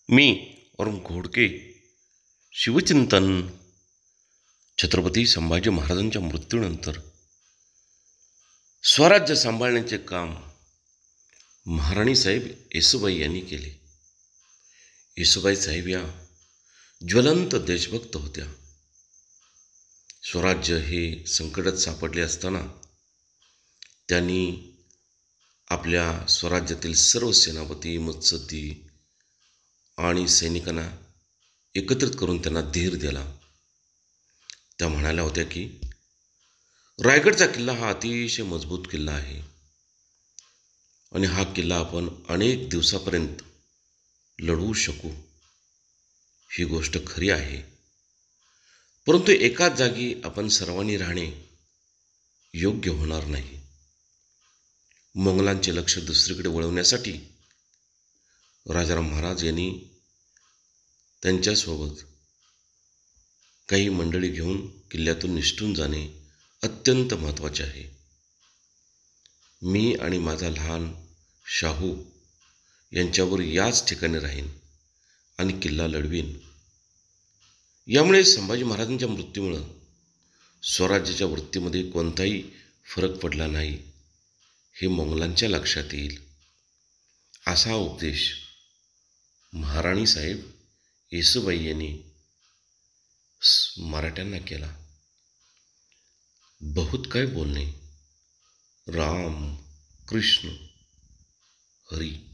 मी अरुण घोडके शिवचिंतन छत्रपती संभाजी महाराजांच्या मृत्यूनंतर स्वराज्य सांभाळण्याचे काम महाराणी साहेब येसूबाई यांनी केले. येसूबाई साहेब या ज्वलंत देशभक्त होत्या. स्वराज्य हे संकटात सापडले असताना त्यांनी आपल्या स्वराज्यातील सर्व सेनापती, मुत्सद्दी आणि सैनिकांना एकत्रित करून त्यांना धीर दिला. त्या म्हणाल्या होत्या की रायगडचा किल्ला हा अतिशय मजबूत किल्ला आहे आणि हा किल्ला आपण अनेक दिवसापर्यंत लढवू शकू. ही गोष्ट खरी आहे, परंतु एकाच जागी आपण सर्वांनी राहणे योग्य होणार नाही. मोगलांचे लक्ष दुसरीकडे वळवण्यासाठी राजाराम महाराज यांनी त्यांच्यासोबत काही मंडळी घेऊन किल्ल्यातून निसटून जाणे अत्यंत महत्त्वाचे आहे. मी आणि माझा लहान शाहू यांच्यावर याच ठिकाणी राहीन आणि किल्ला लढवीन. यामुळे संभाजी महाराजांच्या मृत्यूमुळं स्वराज्याच्या वृत्तीमध्ये कोणताही फरक पडला नाही हे मोगलांच्या लक्षात येईल, असा उपदेश महाराणी साहेब येसूबाई यांनी मराठ्यांना केला. बहुत काय बोलणे. राम कृष्ण हरी.